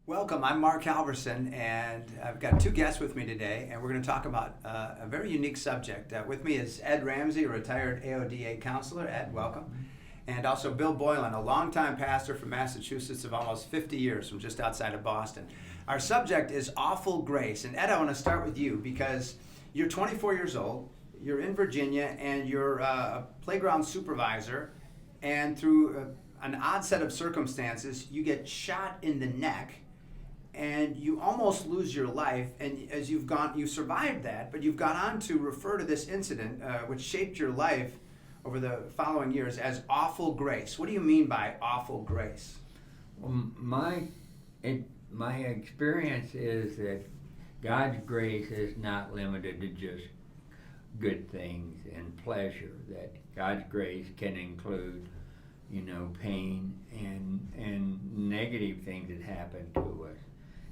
Welcome, I'm Mark Halvorsen, and I've got two guests with me today, and we're going to talk about a very unique subject. With me is Ed Ramsey, a retired AODA counselor. Ed, welcome. And also Bill Boylan, a longtime pastor from Massachusetts of almost 50 years from just outside of Boston. Our subject is awful grace. And Ed, I want to start with you because you're 24 years old, you're in Virginia, and you're a playground supervisor, and through an odd set of circumstances, you get shot in the neck and you almost lose your life. And as you've survived that, but you've gone on to refer to this incident, which shaped your life over the following years, as awful grace. What do you mean by awful grace? Well, my experience is that God's grace is not limited to just good things and pleasure. That God's grace can include, pain and negative things that happen to us,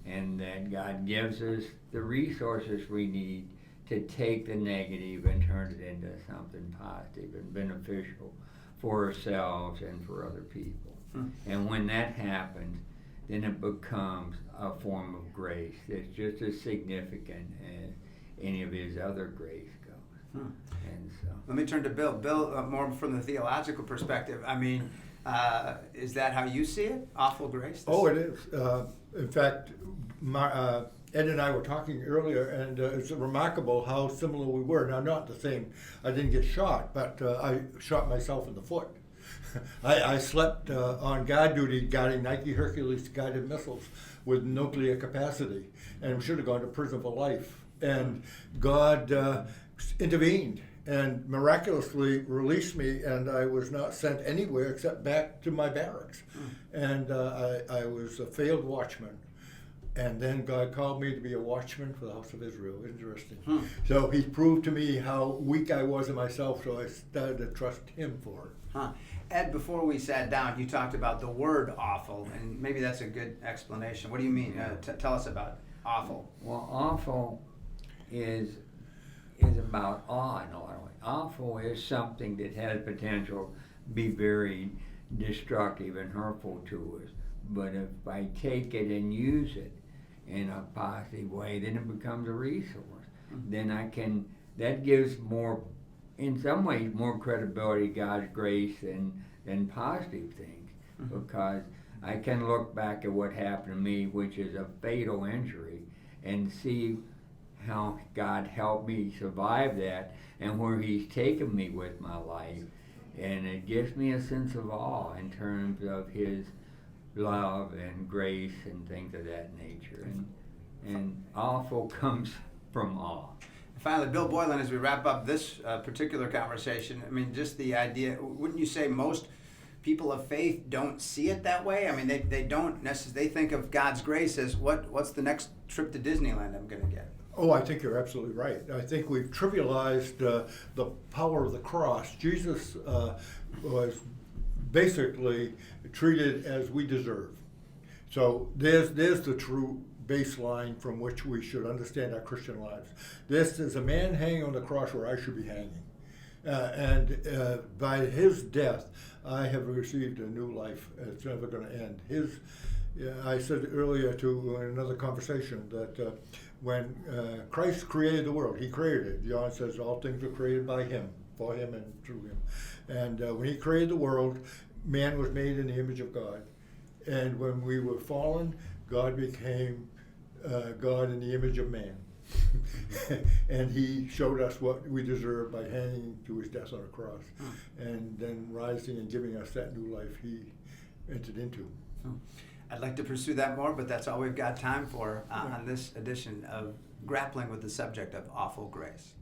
and that God gives us the resources we need to take the negative and turn it into something positive and beneficial for ourselves and for other people. And when that happens, then it becomes a form of grace that's just as significant as any of his other grace goes. And so, let me turn to Bill. Bill, more from the theological perspective. I mean, is that how you see it? Awful grace? Oh, it is. In fact, Ed and I were talking earlier, and it's remarkable how similar we were. Now, not the same. I didn't get shot, but I shot myself in the foot. I slept on guard duty guarding Nike Hercules guided missiles with nuclear capacity, and should have gone to prison for life. And God intervened and miraculously released me, and I was not sent anywhere except back to my barracks. And I was a failed watchman. And then God called me to be a watchman for the house of Israel. Interesting. So he proved to me how weak I was in myself, so I started to trust him for it. Ed, before we sat down, you talked about the word awful, and maybe that's a good explanation. What do you mean? Tell us about awful. well, awful is about awe in a lot of ways. Awful is something that has potential to be very destructive and hurtful to us. But if I take it and use it in a positive way, then it becomes a resource. Then that gives more, in some ways, more credibility to God's grace than positive things. Because I can look back at what happened to me, which is a fatal injury, and see how God helped me survive that and where he's taken me with my life. And it gives me a sense of awe in terms of his love and grace and things of that nature. And awful comes from awe. Finally, Bill Boylan, as we wrap up this particular conversation, I mean, just the idea, wouldn't you say most people of faith don't see it that way? I mean, they don't necessarily, they think of God's grace as what's the next trip to Disneyland I'm going to get? Oh, I think you're absolutely right. I think we've trivialized the power of the cross. Jesus was basically treated as we deserve. So there's the true baseline from which we should understand our Christian lives. This is a man hanging on the cross where I should be hanging. And by his death, I have received a new life. It's never going to end. I said earlier in another conversation that when Christ created the world, he created it. John says all things were created by him, for him and through him. And when he created the world, man was made in the image of God. And when we were fallen, God became God in the image of man. And he showed us what we deserve by hanging to his death on a cross. And then rising and giving us that new life he entered into. I'd like to pursue that more, but that's all we've got time for on this edition of Grappling with the Subject of Awful Grace.